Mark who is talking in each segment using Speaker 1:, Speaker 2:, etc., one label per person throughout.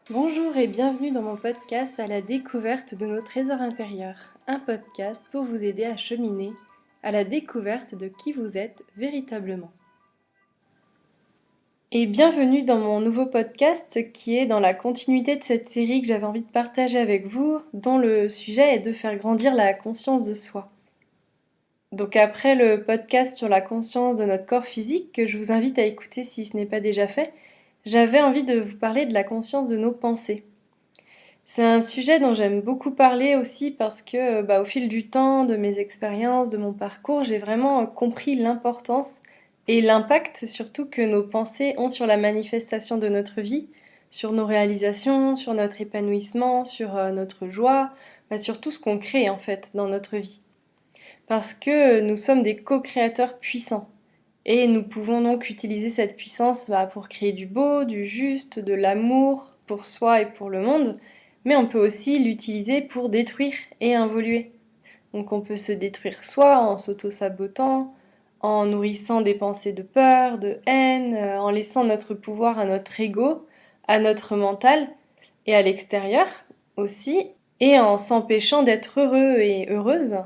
Speaker 1: Bonjour et bienvenue dans mon podcast à la découverte de nos trésors intérieurs, un podcast pour vous aider à cheminer à la découverte de qui vous êtes véritablement. Et bienvenue dans mon nouveau podcast qui est dans la continuité de cette série que j'avais envie de partager avec vous, dont le sujet est de faire grandir la conscience de soi. Donc après le podcast sur la conscience de notre corps physique, que je vous invite à écouter si ce n'est pas déjà fait, j'avais envie de vous parler de la conscience de nos pensées. C'est un sujet dont j'aime beaucoup parler aussi parce que au fil du temps, de mes expériences, de mon parcours, j'ai vraiment compris l'importance et l'impact surtout que nos pensées ont sur la manifestation de notre vie, sur nos réalisations, sur notre épanouissement, sur notre joie, sur tout ce qu'on crée en fait dans notre vie. Parce que nous sommes des co-créateurs puissants. Et nous pouvons donc utiliser cette puissance pour créer du beau, du juste, de l'amour pour soi et pour le monde, mais on peut aussi l'utiliser pour détruire et involuer. Donc on peut se détruire soi en s'auto-sabotant, en nourrissant des pensées de peur, de haine, en laissant notre pouvoir à notre ego, à notre mental et à l'extérieur aussi, et en s'empêchant d'être heureux et heureuse.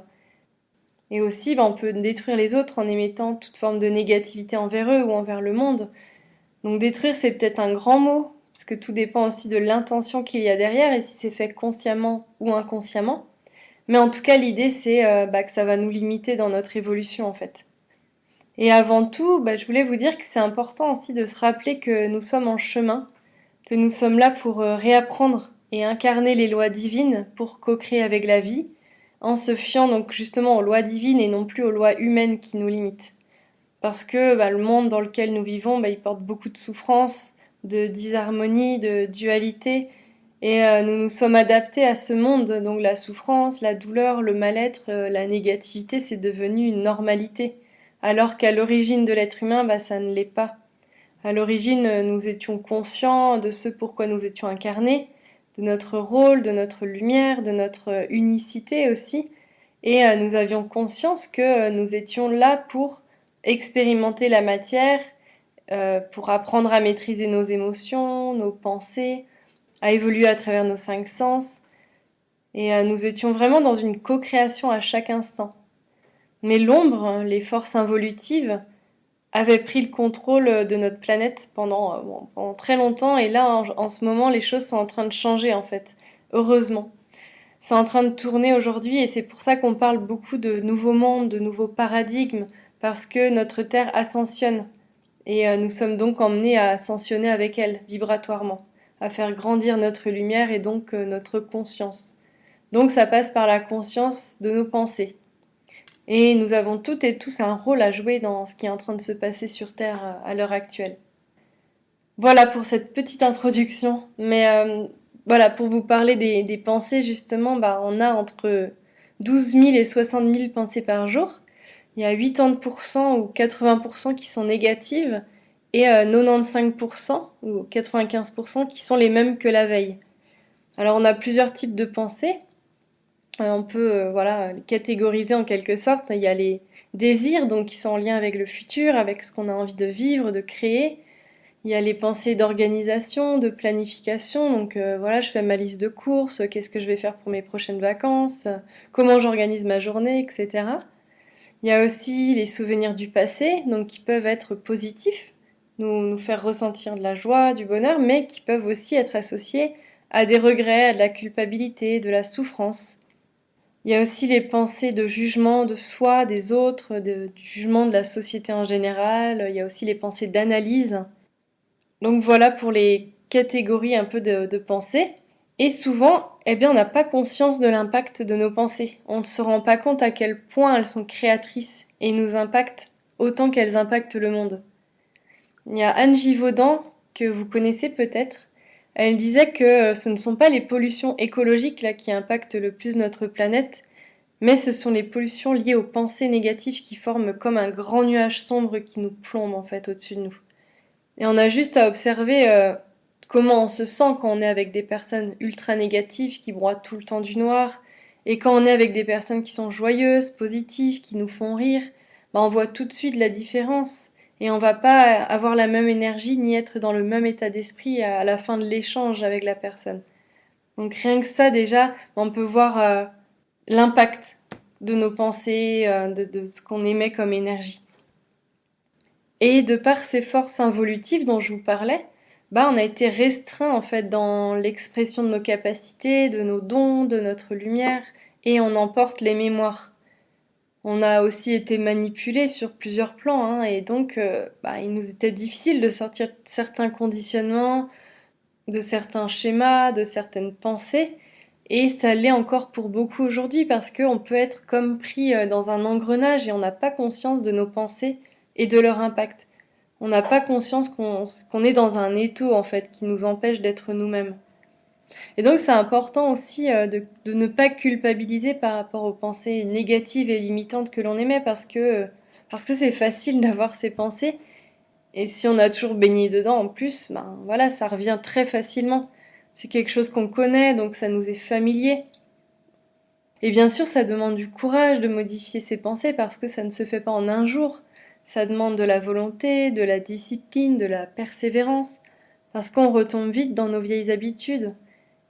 Speaker 1: Et aussi, on peut détruire les autres en émettant toute forme de négativité envers eux ou envers le monde. Donc détruire, c'est peut-être un grand mot, parce que tout dépend aussi de l'intention qu'il y a derrière et si c'est fait consciemment ou inconsciemment. Mais en tout cas, l'idée, c'est que ça va nous limiter dans notre évolution, en fait. Et avant tout, je voulais vous dire que c'est important aussi de se rappeler que nous sommes en chemin, que nous sommes là pour réapprendre et incarner les lois divines pour co-créer avec la vie, en se fiant donc justement aux lois divines et non plus aux lois humaines qui nous limitent. Parce que le monde dans lequel nous vivons, il porte beaucoup de souffrance, de disharmonie, de dualité, et nous nous sommes adaptés à ce monde, donc la souffrance, la douleur, le mal-être, la négativité, c'est devenu une normalité, alors qu'à l'origine de l'être humain, ça ne l'est pas. À l'origine, nous étions conscients de ce pourquoi nous étions incarnés, de notre rôle, de notre lumière, de notre unicité aussi, et nous avions conscience que nous étions là pour expérimenter la matière, pour apprendre à maîtriser nos émotions, nos pensées, à évoluer à travers nos 5 sens, et nous étions vraiment dans une co-création à chaque instant. Mais l'ombre, les forces involutives, avaient pris le contrôle de notre planète pendant très longtemps, et là, en ce moment, les choses sont en train de changer, en fait. Heureusement. C'est en train de tourner aujourd'hui, et c'est pour ça qu'on parle beaucoup de nouveaux mondes, de nouveaux paradigmes, parce que notre Terre ascensionne. Et nous sommes donc emmenés à ascensionner avec elle, vibratoirement, à faire grandir notre lumière et donc notre conscience. Donc ça passe par la conscience de nos pensées. Et nous avons toutes et tous un rôle à jouer dans ce qui est en train de se passer sur Terre à l'heure actuelle. Voilà pour cette petite introduction. Mais voilà, pour vous parler des pensées, justement, on a entre 12 000 et 60 000 pensées par jour. Il y a 80% ou 80% qui sont négatives et 95% ou 95% qui sont les mêmes que la veille. Alors on a plusieurs types de pensées. On peut les catégoriser en quelque sorte. Il y a les désirs donc qui sont en lien avec le futur, avec ce qu'on a envie de vivre, de créer. Il y a les pensées d'organisation, de planification. Donc je fais ma liste de courses, qu'est-ce que je vais faire pour mes prochaines vacances, comment j'organise ma journée, etc. Il y a aussi les souvenirs du passé, donc qui peuvent être positifs, nous faire ressentir de la joie, du bonheur, mais qui peuvent aussi être associés à des regrets, à de la culpabilité, de la souffrance. Il y a aussi les pensées de jugement de soi, des autres, du jugement de la société en général. Il y a aussi les pensées d'analyse. Donc voilà pour les catégories un peu de pensées. Et souvent, on n'a pas conscience de l'impact de nos pensées. On ne se rend pas compte à quel point elles sont créatrices et nous impactent autant qu'elles impactent le monde. Il y a Anne Givaudan, que vous connaissez peut-être. Elle disait que ce ne sont pas les pollutions écologiques là qui impactent le plus notre planète, mais ce sont les pollutions liées aux pensées négatives qui forment comme un grand nuage sombre qui nous plombe en fait au-dessus de nous. Et on a juste à observer comment on se sent quand on est avec des personnes ultra négatives qui broient tout le temps du noir, et quand on est avec des personnes qui sont joyeuses, positives, qui nous font rire, on voit tout de suite la différence. Et on va pas avoir la même énergie ni être dans le même état d'esprit à la fin de l'échange avec la personne. Donc rien que ça déjà, on peut voir l'impact de nos pensées, de ce qu'on émet comme énergie. Et de par ces forces involutives dont je vous parlais, on a été restreint en fait dans l'expression de nos capacités, de nos dons, de notre lumière, et on emporte les mémoires. On a aussi été manipulés sur plusieurs plans, hein, et donc il nous était difficile de sortir de certains conditionnements, de certains schémas, de certaines pensées, et ça l'est encore pour beaucoup aujourd'hui parce qu'on peut être comme pris dans un engrenage et on n'a pas conscience de nos pensées et de leur impact. On n'a pas conscience qu'on est dans un étau en fait qui nous empêche d'être nous-mêmes. Et donc c'est important aussi de ne pas culpabiliser par rapport aux pensées négatives et limitantes que l'on émet parce que c'est facile d'avoir ces pensées et si on a toujours baigné dedans en plus, voilà, ça revient très facilement. C'est quelque chose qu'on connaît donc ça nous est familier. Et bien sûr, ça demande du courage de modifier ses pensées parce que ça ne se fait pas en un jour. Ça demande de la volonté, de la discipline, de la persévérance, parce qu'on retombe vite dans nos vieilles habitudes.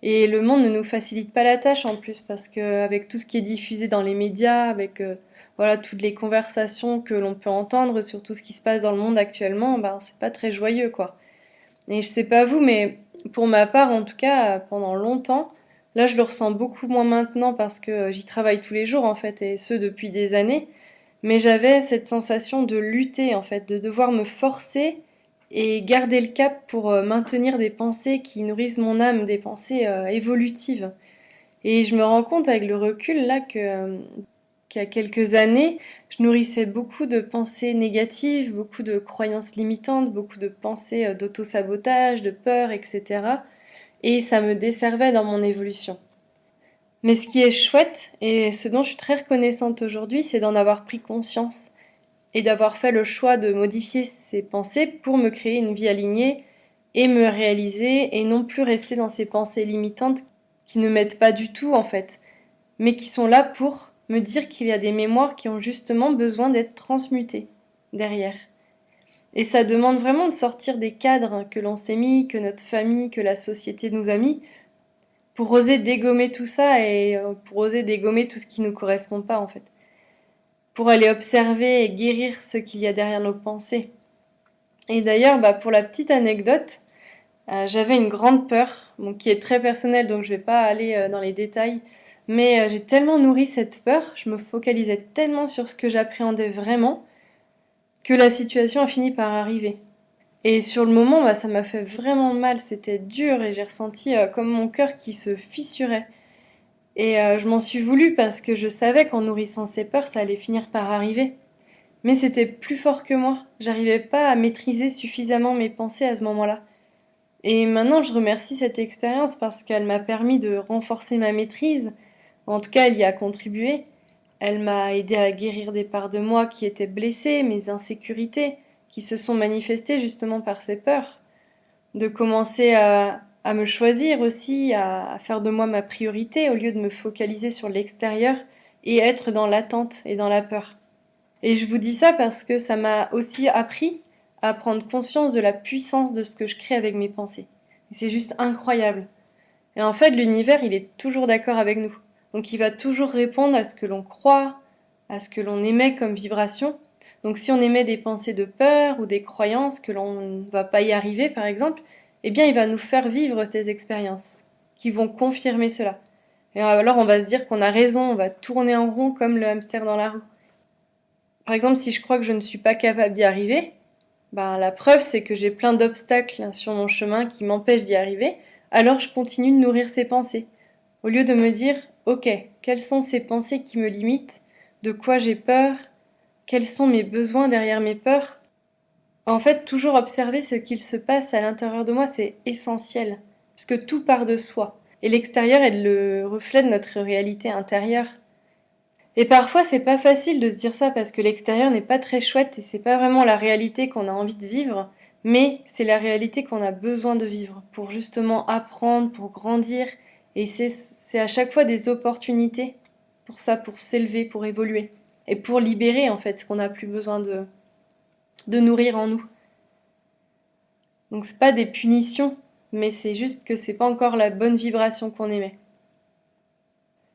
Speaker 1: Et le monde ne nous facilite pas la tâche en plus, parce qu'avec tout ce qui est diffusé dans les médias, avec voilà toutes les conversations que l'on peut entendre sur tout ce qui se passe dans le monde actuellement, c'est pas très joyeux quoi. Et je sais pas vous, mais pour ma part en tout cas, pendant longtemps, là je le ressens beaucoup moins maintenant parce que j'y travaille tous les jours en fait, et ce depuis des années. Mais j'avais cette sensation de lutter en fait, de devoir me forcer et garder le cap pour maintenir des pensées qui nourrissent mon âme, des pensées évolutives. Et je me rends compte avec le recul là qu'il y a quelques années, je nourrissais beaucoup de pensées négatives, beaucoup de croyances limitantes, beaucoup de pensées d'auto-sabotage, de peur, etc. Et ça me desservait dans mon évolution. Mais ce qui est chouette, et ce dont je suis très reconnaissante aujourd'hui, c'est d'en avoir pris conscience et d'avoir fait le choix de modifier ces pensées pour me créer une vie alignée et me réaliser et non plus rester dans ces pensées limitantes qui ne m'aident pas du tout en fait, mais qui sont là pour me dire qu'il y a des mémoires qui ont justement besoin d'être transmutées derrière. Et ça demande vraiment de sortir des cadres que l'on s'est mis, que notre famille, que la société nous a mis, pour oser dégommer tout ça et pour oser dégommer tout ce qui ne nous correspond pas en fait. Pour aller observer et guérir ce qu'il y a derrière nos pensées. Et d'ailleurs, pour la petite anecdote, j'avais une grande peur, qui est très personnelle, donc je vais pas aller dans les détails, mais j'ai tellement nourri cette peur, je me focalisais tellement sur ce que j'appréhendais vraiment, que la situation a fini par arriver. Et sur le moment, ça m'a fait vraiment mal, c'était dur et j'ai ressenti comme mon cœur qui se fissurait. Et je m'en suis voulu parce que je savais qu'en nourrissant ces peurs, ça allait finir par arriver. Mais c'était plus fort que moi. J'arrivais pas à maîtriser suffisamment mes pensées à ce moment-là. Et maintenant, je remercie cette expérience parce qu'elle m'a permis de renforcer ma maîtrise. En tout cas, elle y a contribué. Elle m'a aidé à guérir des parts de moi qui étaient blessées, mes insécurités, qui se sont manifestées justement par ces peurs. De commencer à me choisir aussi, à faire de moi ma priorité au lieu de me focaliser sur l'extérieur et être dans l'attente et dans la peur. Et je vous dis ça parce que ça m'a aussi appris à prendre conscience de la puissance de ce que je crée avec mes pensées. Et c'est juste incroyable. Et en fait, l'univers, il est toujours d'accord avec nous. Donc il va toujours répondre à ce que l'on croit, à ce que l'on émet comme vibration. Donc si on émet des pensées de peur ou des croyances que l'on ne va pas y arriver, par exemple, eh bien il va nous faire vivre ces expériences qui vont confirmer cela. Et alors on va se dire qu'on a raison, on va tourner en rond comme le hamster dans la roue. Par exemple, si je crois que je ne suis pas capable d'y arriver, la preuve c'est que j'ai plein d'obstacles sur mon chemin qui m'empêchent d'y arriver, alors je continue de nourrir ces pensées. Au lieu de me dire, ok, quelles sont ces pensées qui me limitent, de quoi j'ai peur, quels sont mes besoins derrière mes peurs. En fait, toujours observer ce qu'il se passe à l'intérieur de moi, c'est essentiel, puisque tout part de soi, et l'extérieur est le reflet de notre réalité intérieure. Et parfois, c'est pas facile de se dire ça parce que l'extérieur n'est pas très chouette et c'est pas vraiment la réalité qu'on a envie de vivre, mais c'est la réalité qu'on a besoin de vivre pour justement apprendre, pour grandir. Et c'est à chaque fois des opportunités pour ça, pour s'élever, pour évoluer et pour libérer en fait ce qu'on n'a plus besoin de nourrir en nous. Donc c'est pas des punitions, mais c'est juste que c'est pas encore la bonne vibration qu'on émet.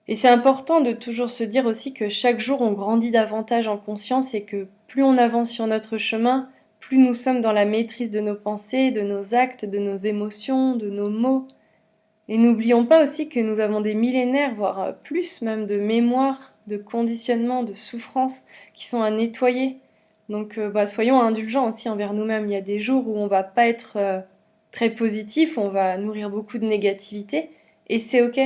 Speaker 1: Et c'est important de toujours se dire aussi que chaque jour on grandit davantage en conscience et que plus on avance sur notre chemin, plus nous sommes dans la maîtrise de nos pensées, de nos actes, de nos émotions, de nos mots. Et n'oublions pas aussi que nous avons des millénaires, voire plus même, de mémoire, de conditionnement, de souffrances qui sont à nettoyer. Donc soyons indulgents aussi envers nous-mêmes. Il y a des jours où on va pas être très positif, on va nourrir beaucoup de négativité, et c'est ok.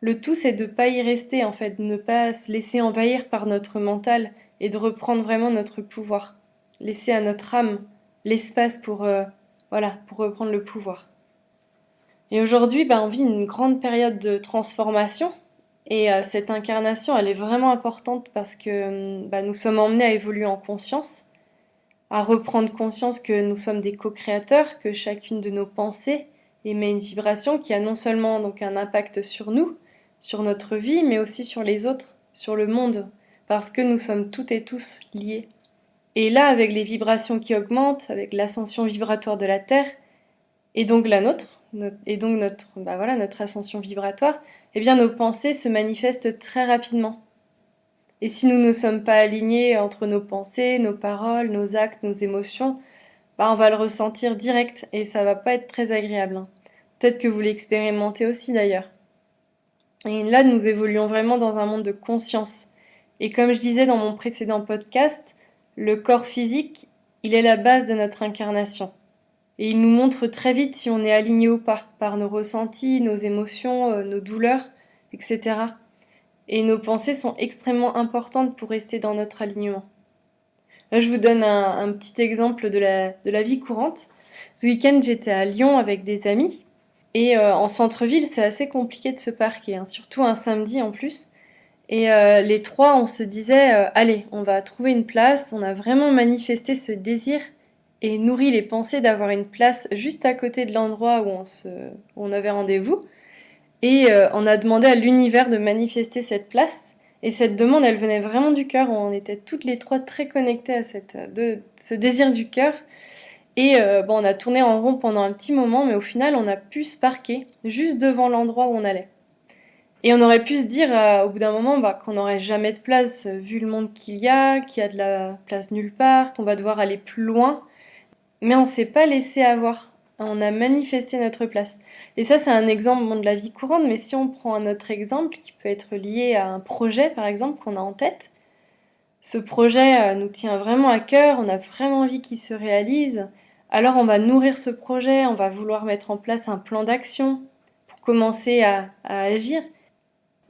Speaker 1: Le tout, c'est de pas y rester, en fait, de ne pas se laisser envahir par notre mental et de reprendre vraiment notre pouvoir. Laisser à notre âme l'espace pour reprendre le pouvoir. Et aujourd'hui, on vit une grande période de transformation. Et cette incarnation, elle est vraiment importante parce que nous sommes emmenés à évoluer en conscience, à reprendre conscience que nous sommes des co-créateurs, que chacune de nos pensées émet une vibration qui a non seulement donc un impact sur nous, sur notre vie, mais aussi sur les autres, sur le monde, parce que nous sommes toutes et tous liés. Et là, avec les vibrations qui augmentent, avec l'ascension vibratoire de la Terre, et donc la nôtre, notre ascension vibratoire, eh bien nos pensées se manifestent très rapidement. Et si nous ne sommes pas alignés entre nos pensées, nos paroles, nos actes, nos émotions, on va le ressentir direct et ça va pas être très agréable. Peut-être que vous l'expérimentez aussi d'ailleurs. Et là, nous évoluons vraiment dans un monde de conscience. Et comme je disais dans mon précédent podcast, le corps physique, il est la base de notre incarnation. Et il nous montre très vite si on est aligné ou pas, par nos ressentis, nos émotions, nos douleurs, etc. Et nos pensées sont extrêmement importantes pour rester dans notre alignement. Là, je vous donne un petit exemple de la vie courante. Ce week-end, j'étais à Lyon avec des amis. Et en centre-ville, c'est assez compliqué de se parquer, surtout un samedi en plus. Et les trois, on se disait, allez, on va trouver une place. On a vraiment manifesté ce désir et nourri les pensées d'avoir une place juste à côté de l'endroit où on avait rendez-vous. Et on a demandé à l'univers de manifester cette place. Et cette demande, elle venait vraiment du cœur. On était toutes les trois très connectées à ce désir du cœur. Et on a tourné en rond pendant un petit moment, mais au final, on a pu se parquer juste devant l'endroit où on allait. Et on aurait pu se dire au bout d'un moment qu'on n'aurait jamais de place, vu le monde qu'il y a de la place nulle part, qu'on va devoir aller plus loin. Mais on s'est pas laissé avoir. On a manifesté notre place. Et ça, c'est un exemple de la vie courante, mais si on prend un autre exemple qui peut être lié à un projet, par exemple, qu'on a en tête, ce projet nous tient vraiment à cœur, on a vraiment envie qu'il se réalise, alors on va nourrir ce projet, on va vouloir mettre en place un plan d'action pour commencer à agir.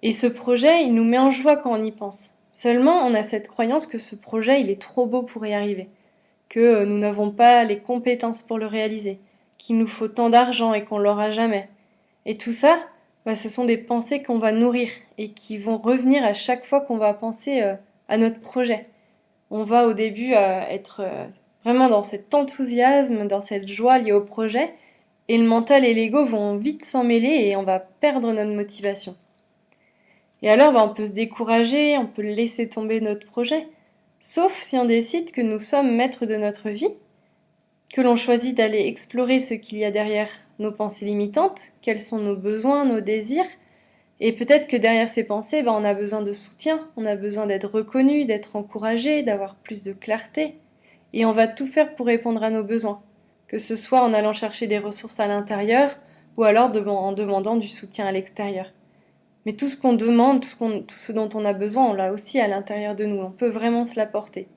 Speaker 1: Et ce projet, il nous met en joie quand on y pense. Seulement, on a cette croyance que ce projet, il est trop beau pour y arriver, que nous n'avons pas les compétences pour le réaliser, qu'il nous faut tant d'argent et qu'on l'aura jamais. Et tout ça, ce sont des pensées qu'on va nourrir et qui vont revenir à chaque fois qu'on va penser à notre projet. On va au début être vraiment dans cet enthousiasme, dans cette joie liée au projet, et le mental et l'ego vont vite s'en mêler et on va perdre notre motivation. Et alors, on peut se décourager, on peut laisser tomber notre projet, sauf si on décide que nous sommes maîtres de notre vie, que l'on choisit d'aller explorer ce qu'il y a derrière nos pensées limitantes, quels sont nos besoins, nos désirs, et peut-être que derrière ces pensées, on a besoin de soutien, on a besoin d'être reconnu, d'être encouragé, d'avoir plus de clarté, et on va tout faire pour répondre à nos besoins, que ce soit en allant chercher des ressources à l'intérieur, ou alors en demandant du soutien à l'extérieur. Mais tout ce qu'on demande, tout ce dont on a besoin, on l'a aussi à l'intérieur de nous. On peut vraiment se l'apporter.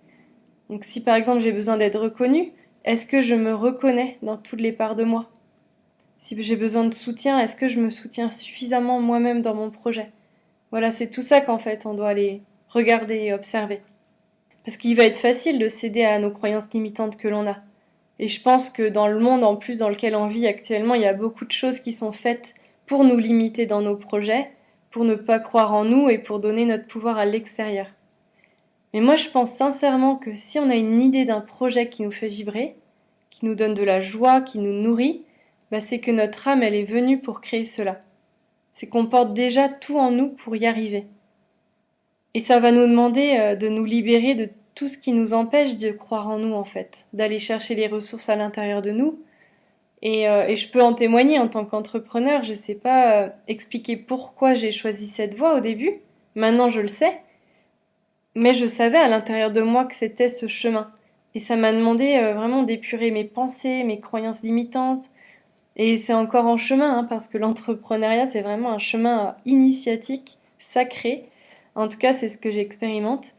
Speaker 1: Donc si par exemple j'ai besoin d'être reconnue, est-ce que je me reconnais dans toutes les parts de moi ? Si j'ai besoin de soutien, est-ce que je me soutiens suffisamment moi-même dans mon projet ? Voilà, c'est tout ça qu'en fait on doit aller regarder et observer. Parce qu'il va être facile de céder à nos croyances limitantes que l'on a. Et je pense que dans le monde en plus dans lequel on vit actuellement, il y a beaucoup de choses qui sont faites pour nous limiter dans nos projets, pour ne pas croire en nous et pour donner notre pouvoir à l'extérieur. Mais moi, je pense sincèrement que si on a une idée d'un projet qui nous fait vibrer, qui nous donne de la joie, qui nous nourrit, c'est que notre âme, elle est venue pour créer cela. C'est qu'on porte déjà tout en nous pour y arriver. Et ça va nous demander de nous libérer de tout ce qui nous empêche de croire en nous en fait, d'aller chercher les ressources à l'intérieur de nous. Et je peux en témoigner en tant qu'entrepreneur, je sais pas expliquer pourquoi j'ai choisi cette voie au début, maintenant je le sais, mais je savais à l'intérieur de moi que c'était ce chemin. Et ça m'a demandé vraiment d'épurer mes pensées, mes croyances limitantes. Et c'est encore en chemin, hein, parce que l'entrepreneuriat, c'est vraiment un chemin initiatique, sacré. En tout cas, c'est ce que j'expérimente.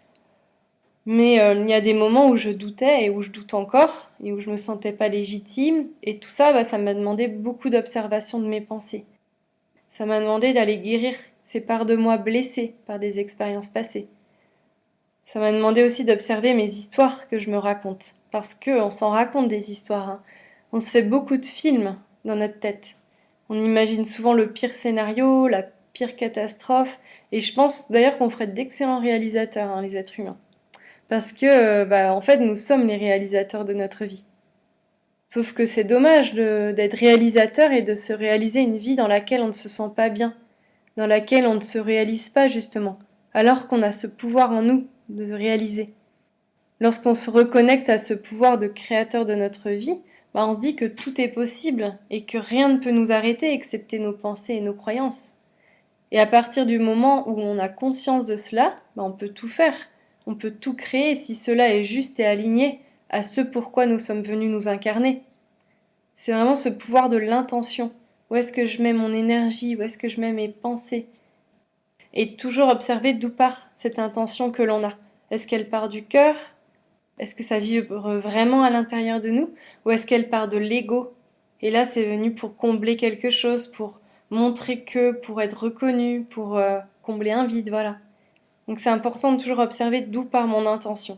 Speaker 1: Mais il y a des moments où je doutais et où je doute encore, et où je me sentais pas légitime. Et tout ça, ça m'a demandé beaucoup d'observation de mes pensées. Ça m'a demandé d'aller guérir ces parts de moi blessées par des expériences passées. Ça m'a demandé aussi d'observer mes histoires que je me raconte. Parce qu'on s'en raconte des histoires, hein. On se fait beaucoup de films dans notre tête. On imagine souvent le pire scénario, la pire catastrophe. Et je pense d'ailleurs qu'on ferait d'excellents réalisateurs, hein, les êtres humains. Parce que, en fait, nous sommes les réalisateurs de notre vie. Sauf que c'est dommage d'être réalisateur et de se réaliser une vie dans laquelle on ne se sent pas bien, dans laquelle on ne se réalise pas justement, alors qu'on a ce pouvoir en nous de réaliser. Lorsqu'on se reconnecte à ce pouvoir de créateur de notre vie, on se dit que tout est possible et que rien ne peut nous arrêter excepté nos pensées et nos croyances. Et à partir du moment où on a conscience de cela, on peut tout faire. On peut tout créer si cela est juste et aligné à ce pourquoi nous sommes venus nous incarner. C'est vraiment ce pouvoir de l'intention. Où est-ce que je mets mon énergie? Où est-ce que je mets mes pensées? Et toujours observer d'où part cette intention que l'on a. Est-ce qu'elle part du cœur? Est-ce que ça vibre vraiment à l'intérieur de nous? Ou est-ce qu'elle part de l'ego? Et là, c'est venu pour combler quelque chose, pour montrer que, pour être reconnu, pour combler un vide, voilà. Donc c'est important de toujours observer d'où part mon intention.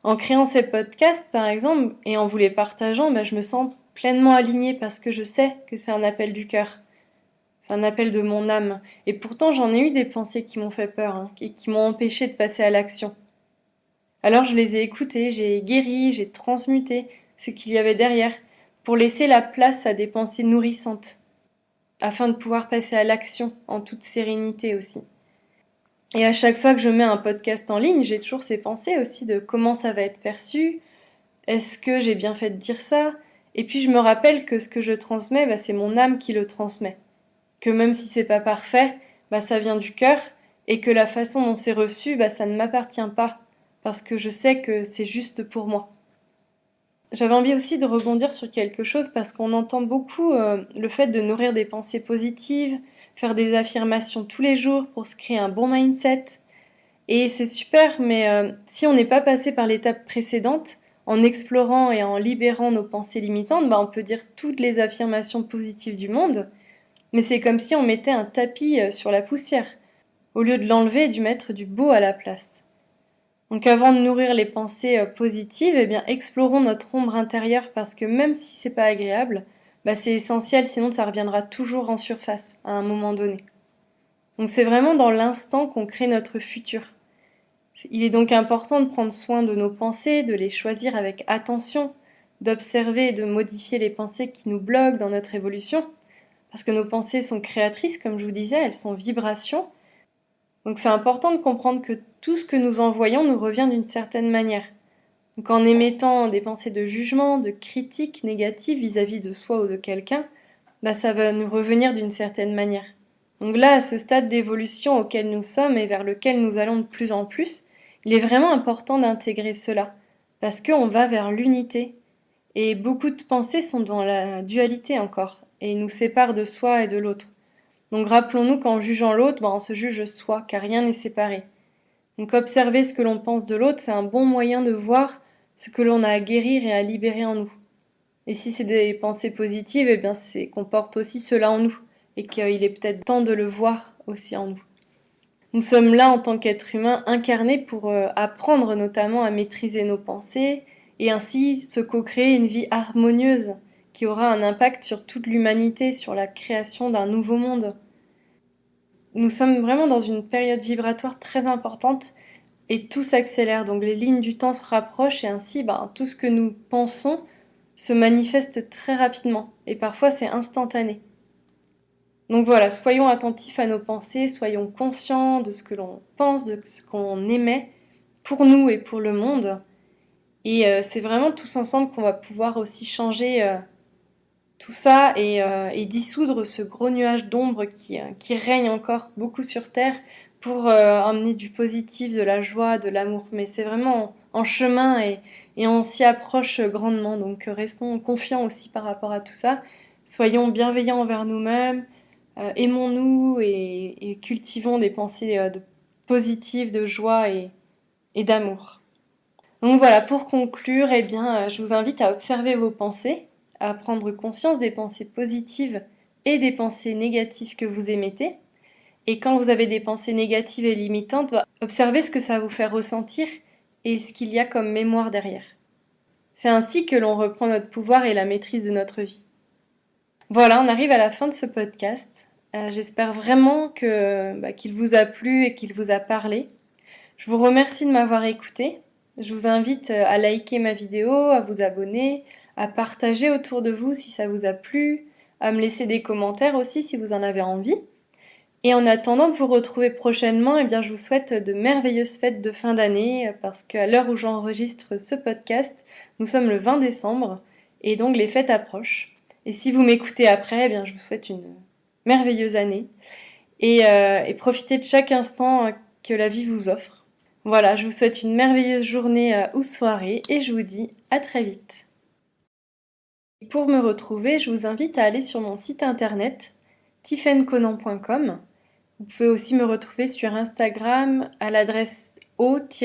Speaker 1: En créant ces podcasts, par exemple, et en vous les partageant, je me sens pleinement alignée parce que je sais que c'est un appel du cœur. C'est un appel de mon âme. Et pourtant, j'en ai eu des pensées qui m'ont fait peur, hein, et qui m'ont empêché de passer à l'action. Alors je les ai écoutées, j'ai guéri, j'ai transmuté ce qu'il y avait derrière, pour laisser la place à des pensées nourrissantes, afin de pouvoir passer à l'action en toute sérénité aussi. Et à chaque fois que je mets un podcast en ligne, j'ai toujours ces pensées aussi de comment ça va être perçu, est-ce que j'ai bien fait de dire ça? Et puis je me rappelle que ce que je transmets, c'est mon âme qui le transmet. Que même si c'est pas parfait, ça vient du cœur, et que la façon dont c'est reçu, ça ne m'appartient pas, parce que je sais que c'est juste pour moi. J'avais envie aussi de rebondir sur quelque chose parce qu'on entend beaucoup le fait de nourrir des pensées positives, faire des affirmations tous les jours pour se créer un bon mindset. Et c'est super, mais si on n'est pas passé par l'étape précédente, en explorant et en libérant nos pensées limitantes, on peut dire toutes les affirmations positives du monde, mais c'est comme si on mettait un tapis sur la poussière, au lieu de l'enlever et de mettre du beau à la place. Donc avant de nourrir les pensées positives, explorons notre ombre intérieure parce que même si c'est pas agréable, c'est essentiel, sinon ça reviendra toujours en surface à un moment donné. Donc c'est vraiment dans l'instant qu'on crée notre futur. Il est donc important de prendre soin de nos pensées, de les choisir avec attention, d'observer et de modifier les pensées qui nous bloquent dans notre évolution, parce que nos pensées sont créatrices, comme je vous disais, elles sont vibrations. Donc c'est important de comprendre que tout ce que nous envoyons nous revient d'une certaine manière. Donc en émettant des pensées de jugement, de critique négative vis-à-vis de soi ou de quelqu'un, ça va nous revenir d'une certaine manière. Donc là, à ce stade d'évolution auquel nous sommes et vers lequel nous allons de plus en plus, il est vraiment important d'intégrer cela, parce qu'on va vers l'unité. Et beaucoup de pensées sont dans la dualité encore, et nous séparent de soi et de l'autre. Donc rappelons-nous qu'en jugeant l'autre, on se juge soi, car rien n'est séparé. Donc observer ce que l'on pense de l'autre, c'est un bon moyen de voir ce que l'on a à guérir et à libérer en nous. Et si c'est des pensées positives, c'est qu'on porte aussi cela en nous, et qu'il est peut-être temps de le voir aussi en nous. Nous sommes là en tant qu'êtres humains incarnés pour apprendre notamment à maîtriser nos pensées, et ainsi se co-créer une vie harmonieuse, qui aura un impact sur toute l'humanité, sur la création d'un nouveau monde. Nous sommes vraiment dans une période vibratoire très importante et tout s'accélère, donc les lignes du temps se rapprochent et ainsi tout ce que nous pensons se manifeste très rapidement et parfois c'est instantané. Donc voilà, soyons attentifs à nos pensées, soyons conscients de ce que l'on pense, de ce qu'on émet pour nous et pour le monde. Et c'est vraiment tous ensemble qu'on va pouvoir aussi changer tout ça et dissoudre ce gros nuage d'ombre qui règne encore beaucoup sur Terre pour emmener du positif, de la joie, de l'amour. Mais c'est vraiment en chemin et on s'y approche grandement. Donc restons confiants aussi par rapport à tout ça. Soyons bienveillants envers nous-mêmes, aimons-nous et cultivons des pensées positives, de joie et d'amour. Donc voilà, pour conclure, eh bien, je vous invite à observer vos pensées, à prendre conscience des pensées positives et des pensées négatives que vous émettez. Et quand vous avez des pensées négatives et limitantes, observez ce que ça vous fait ressentir et ce qu'il y a comme mémoire derrière. C'est ainsi que l'on reprend notre pouvoir et la maîtrise de notre vie. Voilà, on arrive à la fin de ce podcast. J'espère vraiment qu'il vous a plu et qu'il vous a parlé. Je vous remercie de m'avoir écouté. Je vous invite à liker ma vidéo, à vous abonner, à partager autour de vous si ça vous a plu, à me laisser des commentaires aussi si vous en avez envie. Et en attendant de vous retrouver prochainement, eh bien, je vous souhaite de merveilleuses fêtes de fin d'année parce qu'à l'heure où j'enregistre ce podcast, nous sommes le 20 décembre et donc les fêtes approchent. Et si vous m'écoutez après, eh bien, je vous souhaite une merveilleuse année et profitez de chaque instant que la vie vous offre. Voilà, je vous souhaite une merveilleuse journée ou soirée et je vous dis à très vite. Pour me retrouver, je vous invite à aller sur mon site internet tiffainconant.com. Vous pouvez aussi me retrouver sur Instagram à l'adresse o-ange-veuvet.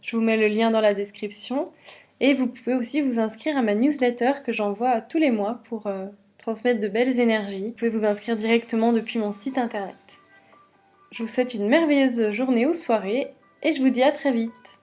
Speaker 1: Je vous mets le lien dans la description. Et vous pouvez aussi vous inscrire à ma newsletter que j'envoie tous les mois pour transmettre de belles énergies. Vous pouvez vous inscrire directement depuis mon site internet. Je vous souhaite une merveilleuse journée ou soirée et je vous dis à très vite.